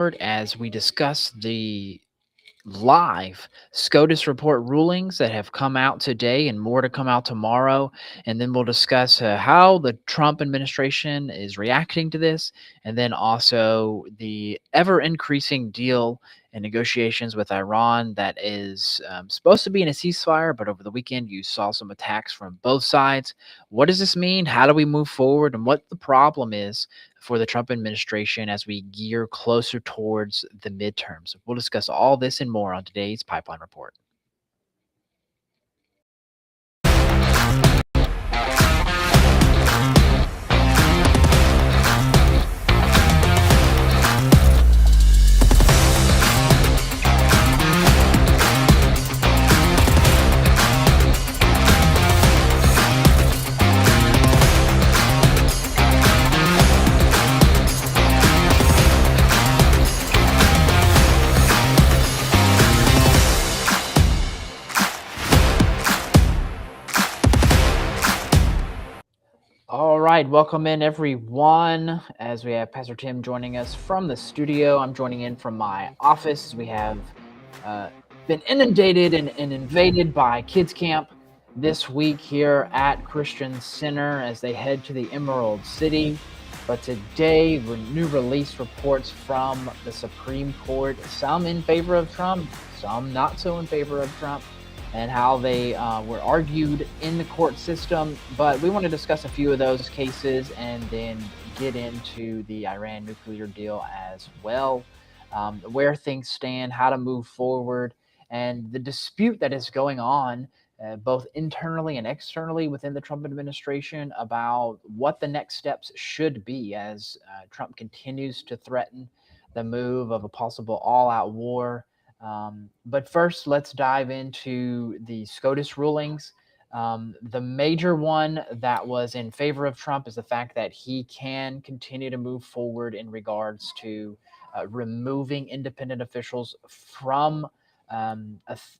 as we discuss the live SCOTUS report rulings that have come out today and more to come out tomorrow. And then we'll discuss how the Trump administration is reacting to this, and then also the ever increasing deal and negotiations with Iran that is supposed to be in a ceasefire, but over the weekend you saw some attacks from both sides. What does this mean? How do we move forward? And what the problem is for the Trump administration as we gear closer towards the midterms. We'll discuss all this and more on today's Pipeline Report. All right, welcome in everyone as we have Pastor Tim joining us from the studio. I'm joining in from my office. We have uh, been inundated and invaded by kids camp this week here at Christian Center as they head to the Emerald City. But today, new release reports from the Supreme Court, some in favor of Trump, some not so in favor of Trump, and how they were argued in the court system. But we want to discuss a few of those cases and then get into the Iran nuclear deal as well, where things stand, how to move forward, and the dispute that is going on both internally and externally within the Trump administration about what the next steps should be as Trump continues to threaten the move of a possible all-out war. But first, let's dive into the SCOTUS rulings. The major one that was in favor of Trump is the fact that he can continue to move forward in regards to removing independent officials from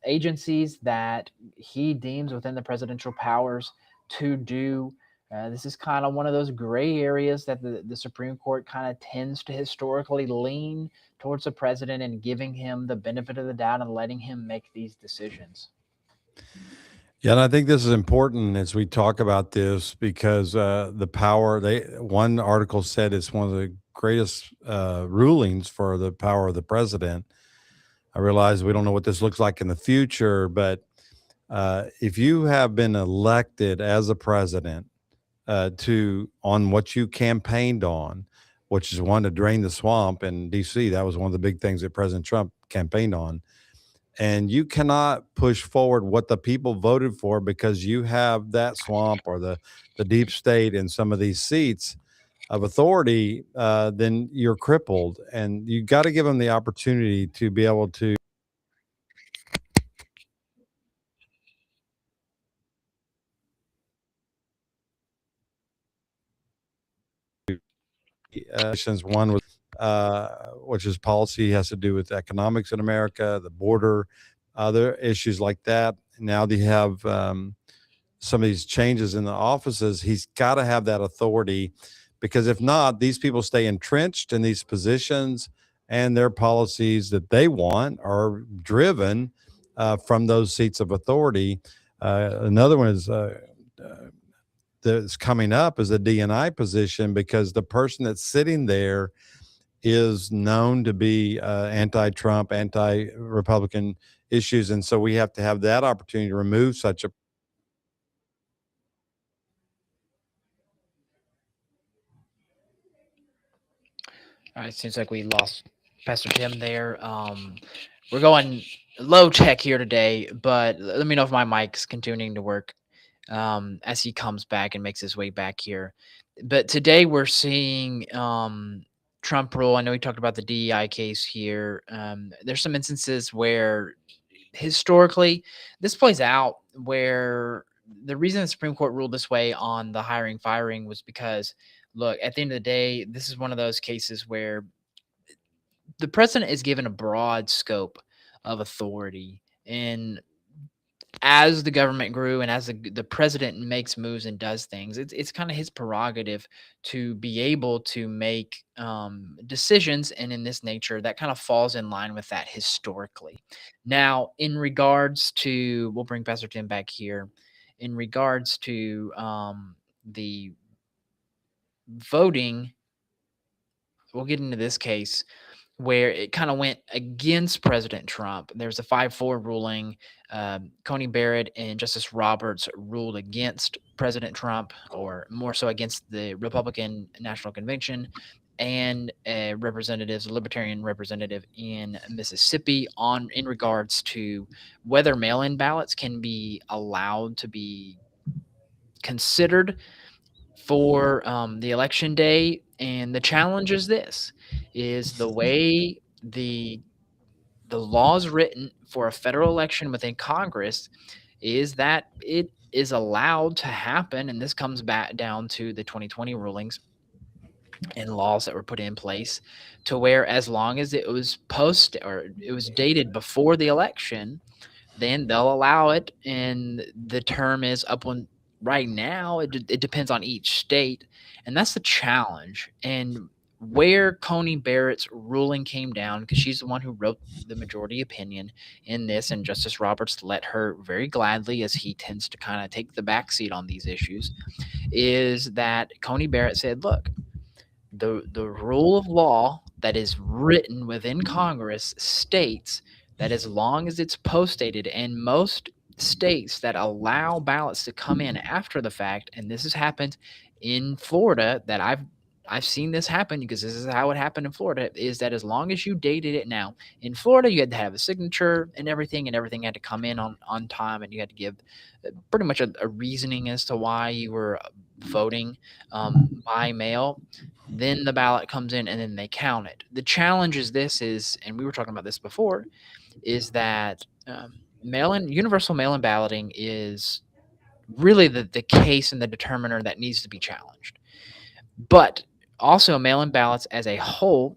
agencies that he deems within the presidential powers to do. This is kind of one of those gray areas that the Supreme Court kind of tends to historically lean towards the president and giving him the benefit of the doubt and letting him make these decisions. Yeah, and I think this is important as we talk about this because the power. One article said it's one of the greatest rulings for the power of the president. I realize we don't know what this looks like in the future, but if you have been elected as a president to on what you campaigned on, which is one to drain the swamp in D.C., that was one of the big things that President Trump campaigned on, and you cannot push forward what the people voted for because you have that swamp or the deep state in some of these seats of authority, then you're crippled, and you got to give them the opportunity to be able to one was which is policy has to do with economics in America, the border, other issues like that. Now they have some of these changes in the offices. He's got to have that authority because if not, these people stay entrenched in these positions and their policies that they want are driven from those seats of authority. Another one is that's coming up is a DNI position because the person that's sitting there is known to be anti-Trump, anti-Republican issues, and so we have to have that opportunity to remove such a. All right, seems like we lost Pastor Tim there. We're going low tech here today, but let me know if my mic's continuing to work as he comes back and makes his way back here. But today we're seeing Trump rule. I know we talked about the DEI case here. There's some instances where historically this plays out where the reason the Supreme Court ruled this way on the hiring firing was because, look, at the end of the day, this is one of those cases where the president is given a broad scope of authority in as the government grew and as the president makes moves and does things, it's kind of his prerogative to be able to make decisions, and in this nature that kind of falls in line with that historically. Now, in regards to, we'll bring Pastor Tim back here. In regards to the voting, we'll get into this case where it kind of went against President Trump. There's a 5-4 ruling. Coney Barrett and Justice Roberts ruled against President Trump, or more so against the Republican National Convention and a libertarian representative in Mississippi, in regards to whether mail-in ballots can be allowed to be considered for the election day. And the challenge is this: is the way the law is written for a federal election within Congress, is that it is allowed to happen. And this comes back down to the 2020 rulings and laws that were put in place, to where as long as it was dated before the election, then they'll allow it. And the term is up when right now it depends on each state. And that's the challenge. And where Coney Barrett's ruling came down, because she's the one who wrote the majority opinion in this, and Justice Roberts let her very gladly, as he tends to kind of take the backseat on these issues, is that Coney Barrett said, look, the rule of law that is written within Congress states that as long as it's postdated, and most states that allow ballots to come in after the fact, and this has happened in Florida, that I've seen this happen, because this is how it happened in Florida, is that as long as you dated it now, in Florida, you had to have a signature and everything had to come in on time, and you had to give pretty much a reasoning as to why you were voting by mail. Then the ballot comes in and then they count it. The challenge is and we were talking about this before, is that universal mail-in balloting is really the case and the determiner that needs to be challenged. But also, mail-in ballots as a whole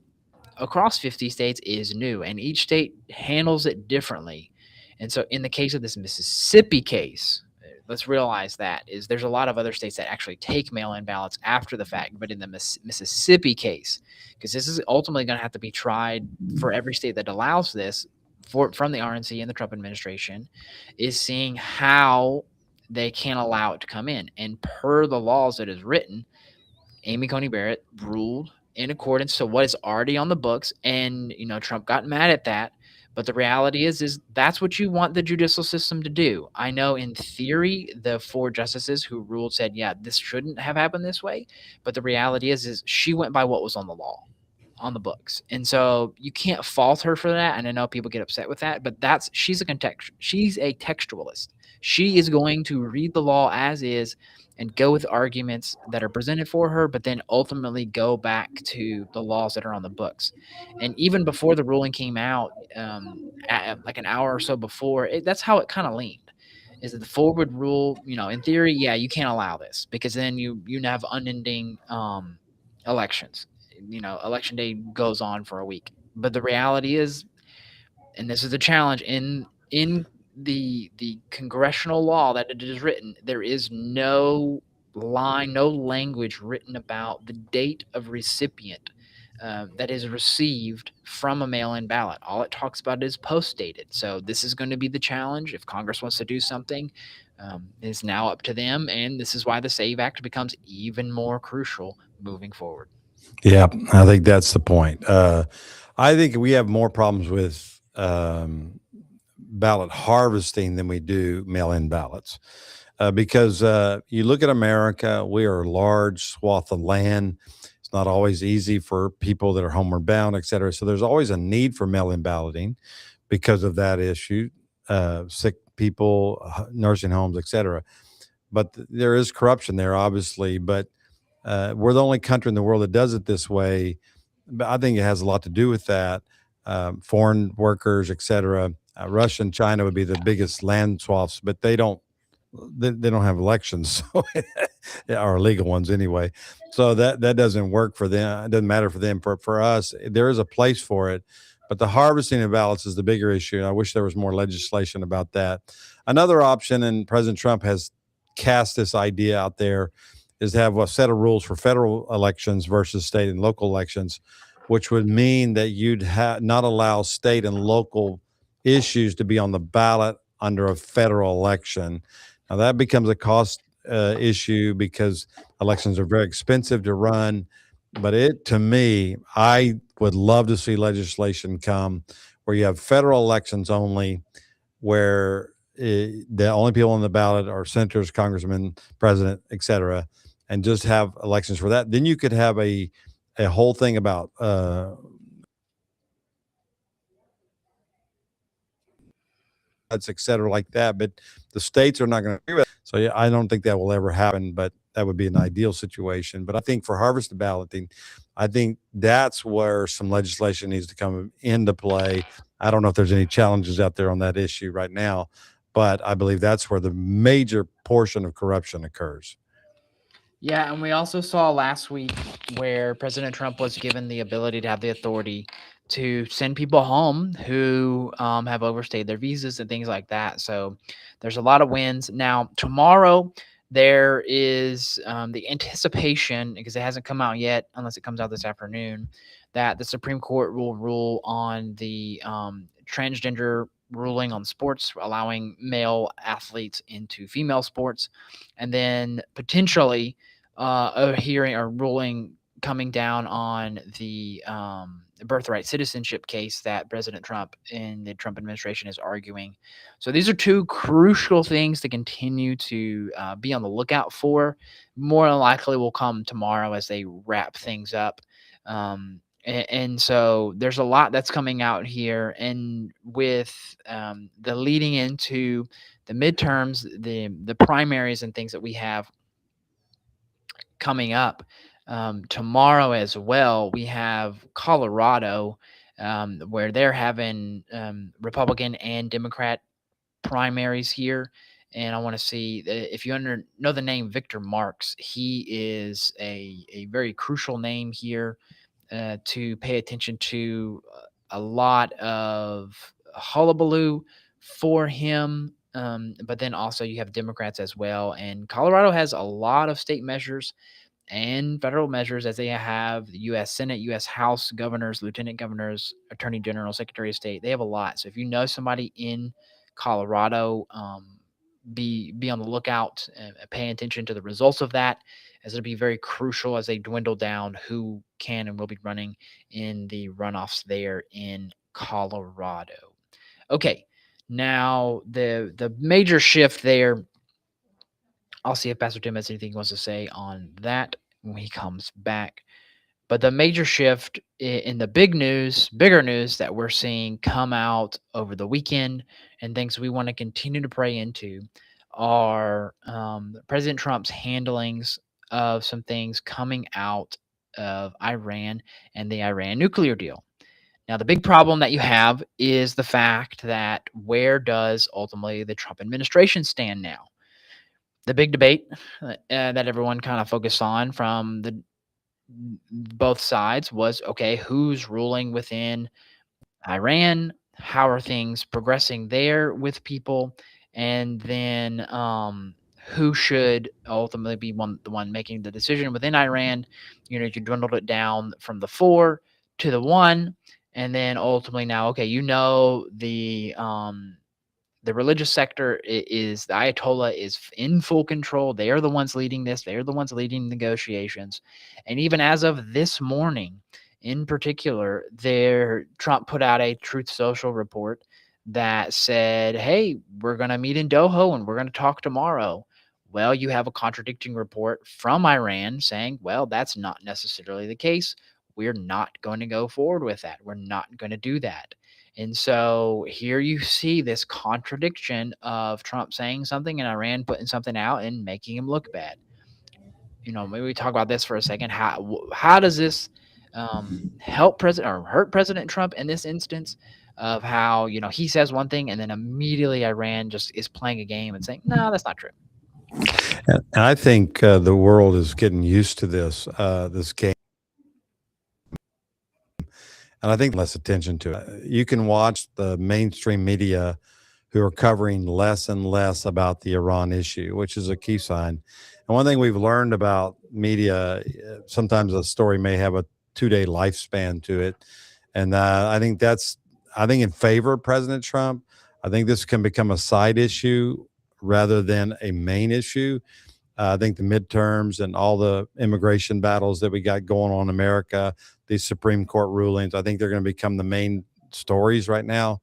across 50 states is new, and each state handles it differently. And so in the case of this Mississippi case, let's realize that there's a lot of other states that actually take mail-in ballots after the fact, but in the Mississippi case, because this is ultimately going to have to be tried for every state that allows this from the RNC and the Trump administration, is seeing how they can allow it to come in. And per the laws that is written, Amy Coney Barrett ruled in accordance to what is already on the books. And, Trump got mad at that. But the reality is that's what you want the judicial system to do. I know in theory, the 4 justices who ruled said, yeah, this shouldn't have happened this way. But the reality is she went by what was on the law, on the books. And so you can't fault her for that. And I know people get upset with that, but she's a textualist. She is going to read the law as is and go with arguments that are presented for her, but then ultimately go back to the laws that are on the books. And even before the ruling came out, like an hour or so before, that's how it kind of leaned. Is that the forward rule, in theory, yeah, you can't allow this, because then you have unending elections. Election day goes on for a week. But the reality is, and this is the challenge, in the congressional law that it is written, there is no language written about the date of recipient that is received from a mail-in ballot. All it talks about is post-dated. So this is going to be the challenge. If Congress wants to do something, it's now up to them. And this is why the SAVE Act becomes even more crucial moving forward. Yeah, I think that's the point. I think we have more problems with ballot harvesting than we do mail-in ballots, because you look at America, we are a large swath of land. It's not always easy for people that are homeward bound, et cetera. So there's always a need for mail-in balloting because of that issue, sick people, nursing homes, et cetera. But there is corruption there, obviously, but we're the only country in the world that does it this way. But I think it has a lot to do with that. Foreign workers, et cetera. Russia and China would be the biggest land swaths, but they don't have elections, so, or legal ones anyway. So that doesn't work for them. It doesn't matter for them. For us, there is a place for it, But the harvesting of ballots is the bigger issue. And I wish there was more legislation about that. Another option, and President Trump has cast this idea out there, is to have a set of rules for federal elections versus state and local elections, which would mean that you'd not allow state and local issues to be on the ballot under a federal election. Now that becomes a cost issue because elections are very expensive to run. But to me, I would love to see legislation come where you have federal elections only, where the only people on the ballot are senators, congressmen, president, et cetera, and just have elections for that. Then you could have a whole thing about et cetera, like that. But the states are not going to agree with it. So yeah, I don't think that will ever happen, but that would be an ideal situation. But I think for harvested balloting, I think that's where some legislation needs to come into play. I don't know if there's any challenges out there on that issue right now, but I believe that's where the major portion of corruption occurs. Yeah, and we also saw last week where President Trump was given the ability to have the authority to send people home who have overstayed their visas and things like that. So there's a lot of wins. Now, tomorrow, there is the anticipation, because it hasn't come out yet, unless it comes out this afternoon, that the Supreme Court will rule on the transgender ruling on sports, allowing male athletes into female sports, and then potentially a hearing or ruling coming down on the birthright citizenship case that President Trump and the Trump administration is arguing. So these are two crucial things to continue to be on the lookout for. More than likely will come tomorrow as they wrap things up. And so there's a lot that's coming out here, and with the leading into the midterms, the primaries and things that we have coming up tomorrow as well. We have Colorado, where they're having Republican and Democrat primaries here. And I want to see if you know the name Victor Marx. He is a very crucial name here to pay attention to. A lot of hullabaloo for him. But then also you have Democrats as well. And Colorado has a lot of state measures and federal measures, as they have the U.S. Senate, U.S. House governors, lieutenant governors, attorney general, secretary of state. They have a lot. So if you know somebody in Colorado, be on the lookout and pay attention to the results of that, as it'll be very crucial as they dwindle down who can and will be running in the runoffs there in Colorado. Okay, now the major shift there. I'll see if Pastor Tim has anything he wants to say on that when he comes back. But the major shift in the bigger news that we're seeing come out over the weekend, and things we want to continue to pray into, are President Trump's handlings of some things coming out of Iran and the Iran nuclear deal. Now, the big problem that you have is the fact that where does ultimately the Trump administration stand now? The big debate that everyone kind of focused on from both sides was, okay, who's ruling within Iran? How are things progressing there with people? And then who should ultimately be the one making the decision within Iran? You dwindled it down from the 4 to the 1, and then ultimately now, okay, the religious sector is the Ayatollah is in full control. They are the ones leading this. They are the ones leading negotiations. And even as of this morning, in particular, Trump put out a Truth Social report that said, hey, we're going to meet in Doha and we're going to talk tomorrow. Well, you have a contradicting report from Iran saying, well, that's not necessarily the case. We're not going to go forward with that. We're not going to do that. And so here you see this contradiction of Trump saying something and Iran putting something out and making him look bad. Maybe we talk about this for a second. How does this help President or hurt President Trump in this instance, of how he says one thing and then immediately Iran just is playing a game and saying, no, that's not true. And I think the world is getting used to this game. and I think less attention to it. You can watch the mainstream media who are covering less and less about the Iran issue, which is a key sign. And one thing we've learned about media, sometimes a story may have a 2 day lifespan to it. And I think in favor of President Trump. I think this can become a side issue rather than a main issue. I think the midterms and all the immigration battles that we got going on in America, these Supreme Court rulings, I think they're going to become the main stories right now.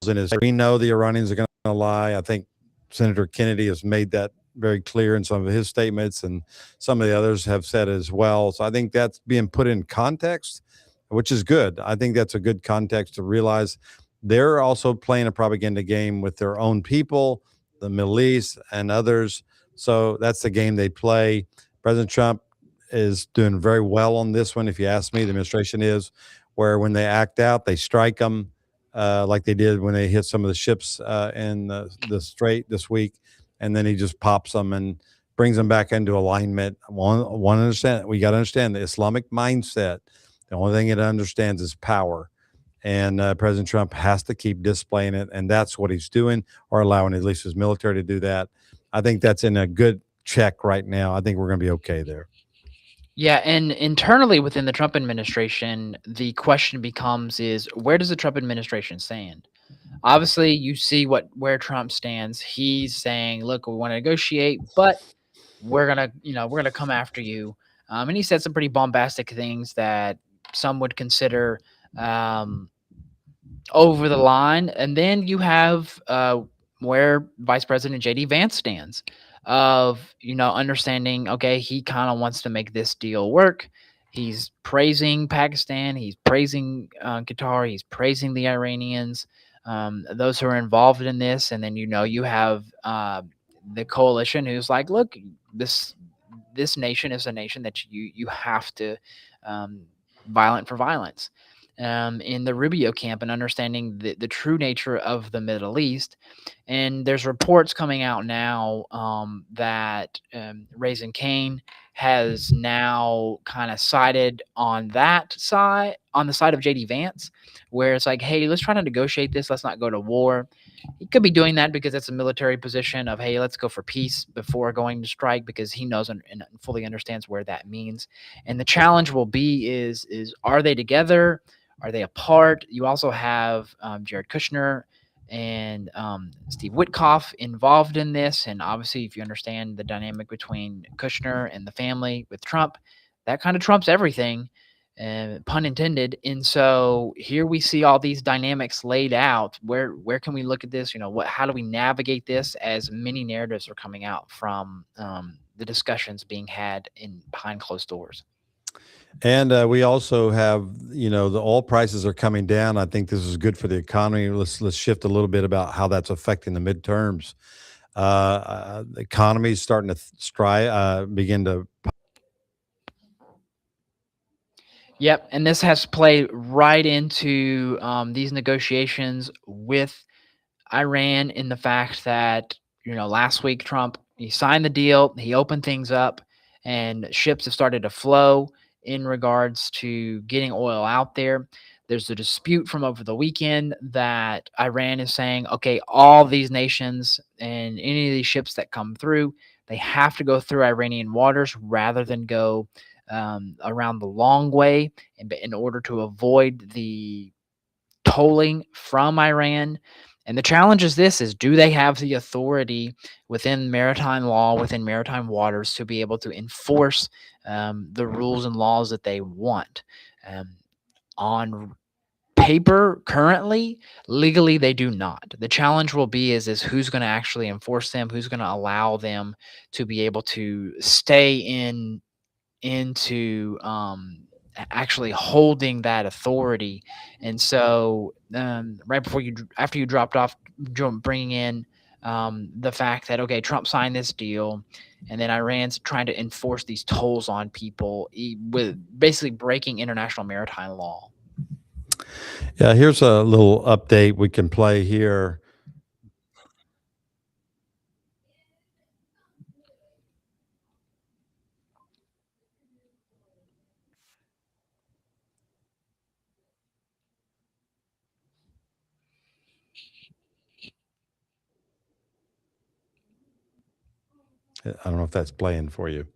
And is we know the Iranians are going to lie. I think Senator Kennedy has made that very clear in some of his statements, and some of the others have said as well. So I think that's being put in context, which is good. I think that's a good context to realize they're also playing a propaganda game with their own people, the Middle East, and others. So that's the game they play. President Trump is doing very well on this one. If you ask me, the administration is, where when they act out, they strike them like they did when they hit some of the ships in the Strait this week, and then he just pops them and brings them back into alignment. One understand we got to understand the Islamic mindset. The only thing it understands is power, and President Trump has to keep displaying it, and that's what he's doing, or allowing at least his military to do that. I think that's in a good check right now. I think we're going to be okay there. Yeah, and internally within the Trump administration, the question becomes is where does the Trump administration stand? Obviously, you see where Trump stands. He's saying, "Look, we want to negotiate, but we're gonna come after you." And he said some pretty bombastic things that some would consider um, over the line. And then you have where Vice President JD Vance stands of, understanding, okay, he kind of wants to make this deal work. He's praising Pakistan, he's praising Qatar, he's praising the Iranians, those who are involved in this. And then, you have the coalition who's like, look, this nation is a nation that you have to um, violent for violence. In the Rubio camp, and understanding the true nature of the Middle East. And there's reports coming out now that Raising Cane has now kind of sided on that side, on the side of JD Vance, where it's like, hey, let's try to negotiate this. Let's not go to war. He could be doing that because it's a military position of, hey, let's go for peace before going to strike, because he knows and fully understands where that means. And the challenge will be is are they together? Are they apart? You also have Jared Kushner and Steve Witkoff involved in this. And obviously, if you understand the dynamic between Kushner and the family with Trump, that kind of trumps everything, pun intended. And so here we see all these dynamics laid out. Where can we look at this? How do we navigate this as many narratives are coming out from the discussions being had in behind closed doors? And we also have, the oil prices are coming down. I think this is good for the economy. Let's shift a little bit about how that's affecting the midterms. The economy is starting to begin to. Yep, and this has played right into these negotiations with Iran, in the fact that, last week Trump, he signed the deal, he opened things up, and ships have started to flow in regards to getting oil out there. There's a dispute from over the weekend that Iran is saying, okay, all these nations and any of these ships that come through, they have to go through Iranian waters rather than go around the long way, in order to avoid the tolling from Iran. And the challenge is do they have the authority within maritime law, within maritime waters, to be able to enforce the rules and laws that they want? On paper, currently, legally, they do not. The challenge will be is who's going to actually enforce them, who's going to allow them to be able to stay into actually holding that authority. And so, right before after you dropped off, bringing in the fact that, okay, Trump signed this deal, and then Iran's trying to enforce these tolls on people, with basically breaking international maritime law. Yeah, here's a little update we can play here. I don't know if that's playing for you.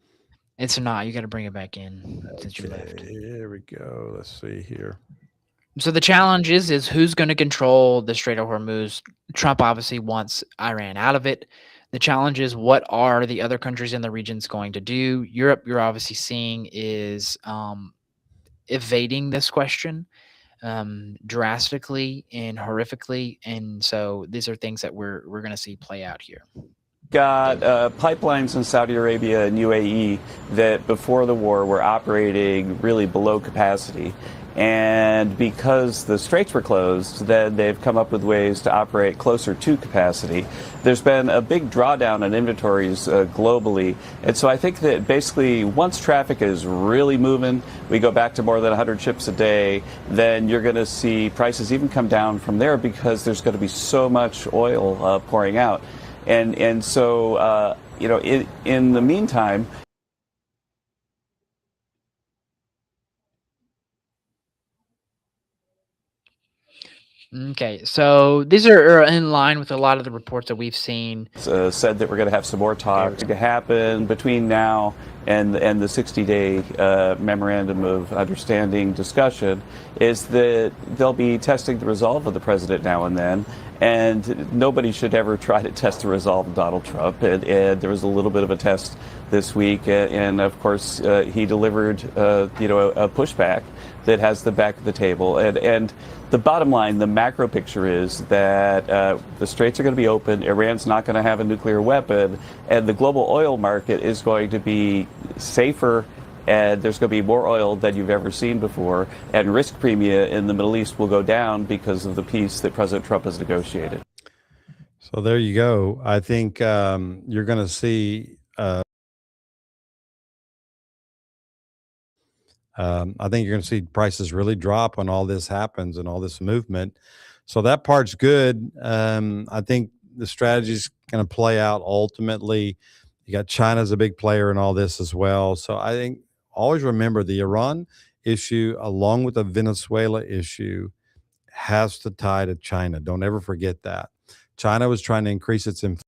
It's not. You got to bring it back in since you left. Okay, here we go. Let's see here. So the challenge is who's going to control the Strait of Hormuz. Trump obviously wants Iran out of it. The challenge is what are the other countries in the regions going to do? Europe, you're obviously seeing is evading this question drastically and horrifically, and so these are things that we're going to see play out here. Got pipelines in Saudi Arabia and UAE that before the war were operating really below capacity. And because the straits were closed, then they've come up with ways to operate closer to capacity. There's been a big drawdown in inventories globally. And so I think that basically once traffic is really moving, we go back to more than 100 ships a day, then you're going to see prices even come down from there because there's going to be so much oil pouring out. And so, in the meantime, Okay, so these are in line with a lot of the reports that we've seen. said that we're going to have some more talk to happen between now and the 60-day memorandum of understanding discussion, is that they'll be testing the resolve of the president now and then. And nobody should ever try to test the resolve of Donald Trump. And there was a little bit of a test this week. And of course, he delivered, a pushback that has the back of the table. And the bottom line, the macro picture is that the straits are going to be open. Iran's not going to have a nuclear weapon. And the global oil market is going to be safer. And there's going to be more oil than you've ever seen before. And risk premia in the Middle East will go down because of the peace that President Trump has negotiated. So there you go. I think you're going to see. I think you're going to see prices really drop when all this happens and all this movement. So that part's good. I think the strategy is going to play out ultimately. You got China's a big player in all this as well. So I think always remember the Iran issue, along with the Venezuela issue, has to tie to China. Don't ever forget that. China was trying to increase its inflation.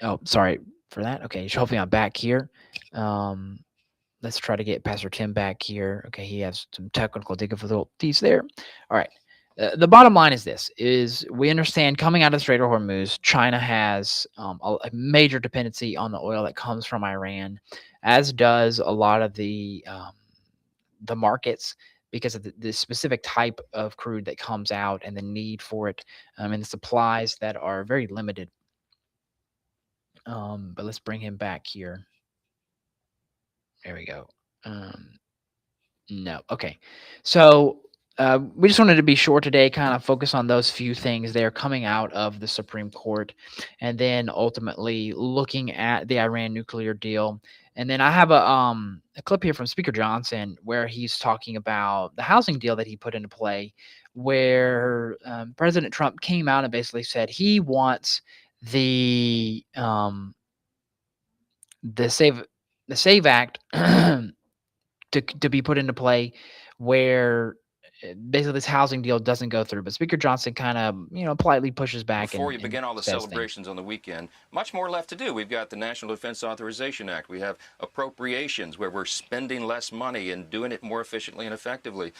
Oh, sorry for that. Okay, hopefully I'm back here. Um, let's try to get Pastor Tim back here. Okay, he has some technical difficulties there. All right. The bottom line is this: is we understand coming out of the Strait of Hormuz, China has a major dependency on the oil that comes from Iran, as does a lot of the markets because of the specific type of crude that comes out and the need for it, and the supplies that are very limited. But let's bring him back here. There we go. No. Okay. So we just wanted to be short today, kind of focus on those few things there coming out of the Supreme Court, and then ultimately looking at the Iran nuclear deal. And then I have a clip here from Speaker Johnson where he's talking about the housing deal that he put into play, where President Trump came out and basically said he wants the um, the save the Save Act to be put into play, where basically this housing deal doesn't go through. But Speaker Johnson kind of, politely pushes back Before and you begin all the says things. celebrations on the weekend, much more left to do. We've got the National Defense Authorization Act. We have appropriations where we're spending less money and doing it more efficiently and effectively.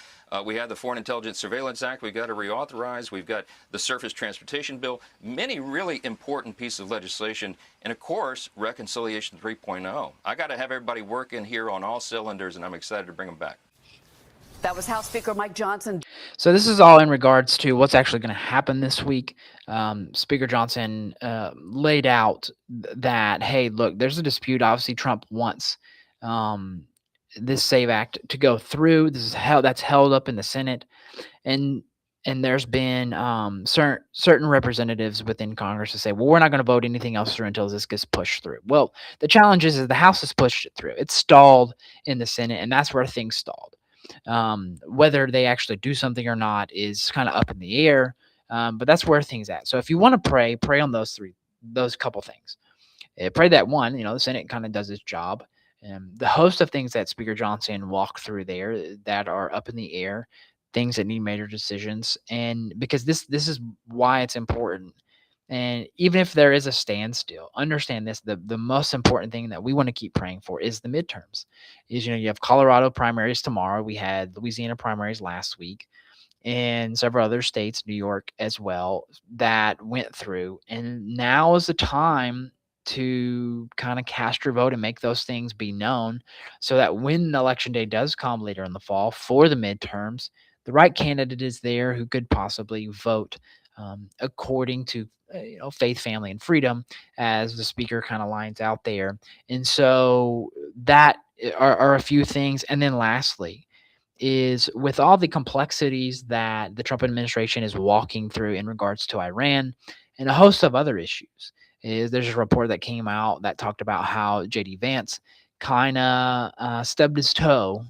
We have the Foreign Intelligence Surveillance Act we've got to reauthorize. We've got the Surface Transportation Bill. Many really important pieces of legislation. And of course, Reconciliation 3.0. I got to have everybody working here on all cylinders, and I'm excited to bring them back. That was House Speaker Mike Johnson. So this is all in regards to what's actually going to happen this week. Speaker Johnson laid out that, hey, look, there's a dispute. Obviously, Trump wants this SAVE Act to go through. This is that's held up in the Senate, and there's been certain representatives within Congress to say, well, we're not going to vote anything else through until this gets pushed through. Well, the challenge is the House has pushed it through. It's stalled in the Senate, and that's where things stalled. Whether they actually do something or not is kind of up in the air, but that's where things at. So if you want to pray on those couple things. Pray that one, the Senate kind of does its job. The host of things that Speaker Johnson walked through there that are up in the air, things that need major decisions, and because this is why it's important. And even if there is a standstill, understand this, the most important thing that we want to keep praying for is the midterms. You have Colorado primaries tomorrow. We had Louisiana primaries last week, and several other states, New York as well, that went through. And now is the time to kind of cast your vote and make those things be known so that when election day does come later in the fall for the midterms, the right candidate is there who could possibly vote according to faith, family, and freedom, as the speaker kind of lines out there. And so that are a few things. And then lastly is with all the complexities that the Trump administration is walking through in regards to Iran and a host of other issues, there's a report that came out that talked about how J.D. Vance kind of stubbed his toe,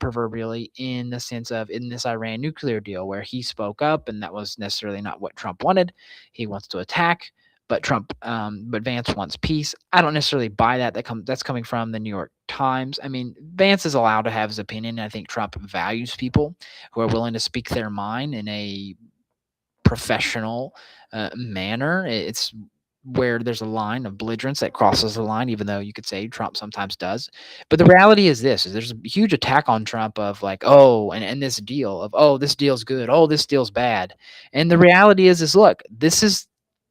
proverbially, in the sense of in this Iran nuclear deal where he spoke up, and that was necessarily not what Trump wanted. He wants to attack, but Vance wants peace. I don't necessarily buy that. That's coming from the New York Times. I mean, Vance is allowed to have his opinion, and I think Trump values people who are willing to speak their mind in a professional manner. It's where there's a line of belligerence that crosses the line, even though you could say Trump sometimes does. But the reality is this, is there's a huge attack on Trump of like, oh, and this deal of, oh, this deal's good. Oh, this deal's bad. And the reality is look, this is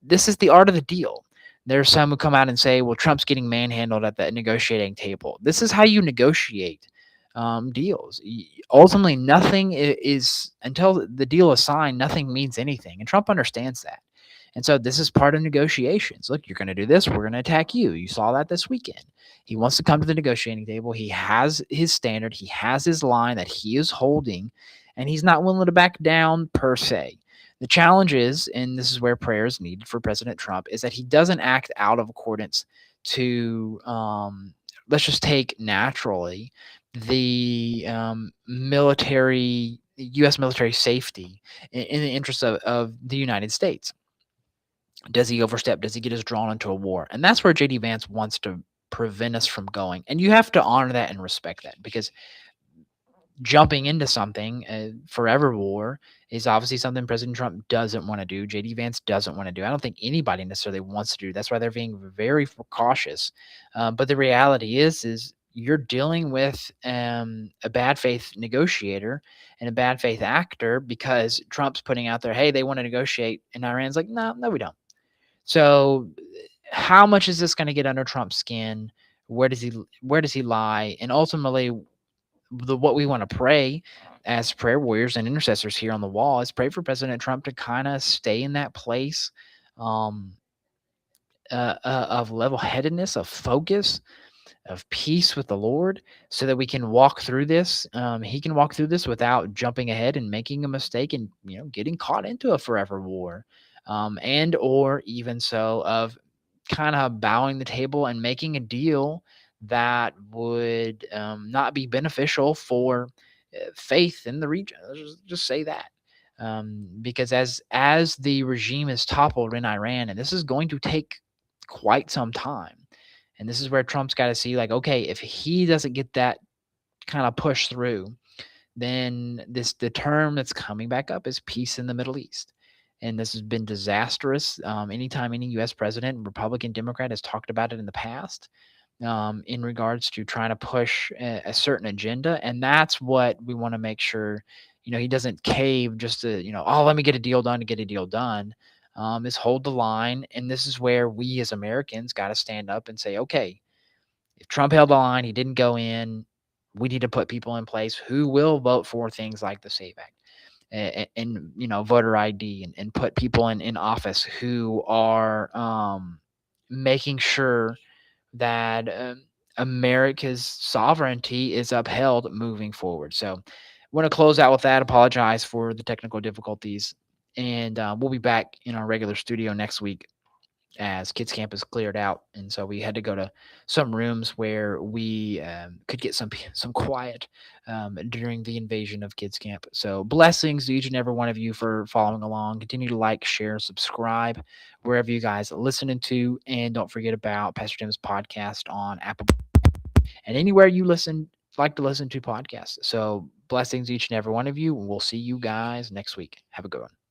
the art of the deal. There's some who come out and say, well, Trump's getting manhandled at the negotiating table. This is how you negotiate deals. Ultimately, nothing is, until the deal is signed, nothing means anything. And Trump understands that. And so this is part of negotiations. Look, you're going to do this. We're going to attack you. You saw that this weekend. He wants to come to the negotiating table. He has his standard. He has his line that he is holding, and he's not willing to back down per se. The challenge is, and this is where prayer is needed for President Trump, is that he doesn't act out of accordance to, let's just take naturally, the U.S. military safety in the interest of the United States. Does he overstep? Does he get us drawn into a war? And that's where J.D. Vance wants to prevent us from going. And you have to honor that and respect that, because jumping into something, forever war, is obviously something President Trump doesn't want to do. J.D. Vance doesn't want to do. I don't think anybody necessarily wants to do. That's why they're being very cautious. But the reality is you're dealing with a bad faith negotiator and a bad faith actor, because Trump's putting out there, hey, they want to negotiate, and Iran's like, no, we don't. So how much is this going to get under Trump's skin? Where does he lie? And ultimately, what we want to pray as prayer warriors and intercessors here on the wall is pray for President Trump to kind of stay in that place of level-headedness, of focus, of peace with the Lord, so that we can walk through this. He can walk through this without jumping ahead and making a mistake and getting caught into a forever war, and or even so of kind of bowing the table and making a deal that would not be beneficial for faith in the region. Let's just say that. Because as the regime is toppled in Iran, and this is going to take quite some time, and this is where Trump's got to see, like, okay, if he doesn't get that kind of push through, then the term that's coming back up is peace in the Middle East. And this has been disastrous. Anytime any U.S. president, Republican, Democrat, has talked about it in the past, in regards to trying to push a certain agenda. And that's what we want to make sure, he doesn't cave just to, oh, let me get a deal done to get a deal done. Is hold the line. And this is where we as Americans got to stand up and say, okay, if Trump held the line, he didn't go in, we need to put people in place who will vote for things like the SAVE Act and voter ID, and put people in office who are making sure that America's sovereignty is upheld moving forward. So I want to close out with that. Apologize for the technical difficulties. And we'll be back in our regular studio next week as Kids Camp is cleared out. And so we had to go to some rooms where we could get some quiet during the invasion of Kids Camp. So blessings to each and every one of you for following along. Continue to like, share, subscribe wherever you guys are listening to. And don't forget about Pastor Tim's podcast on Apple and anywhere you like to listen to podcasts. So blessings to each and every one of you. We'll see you guys next week. Have a good one.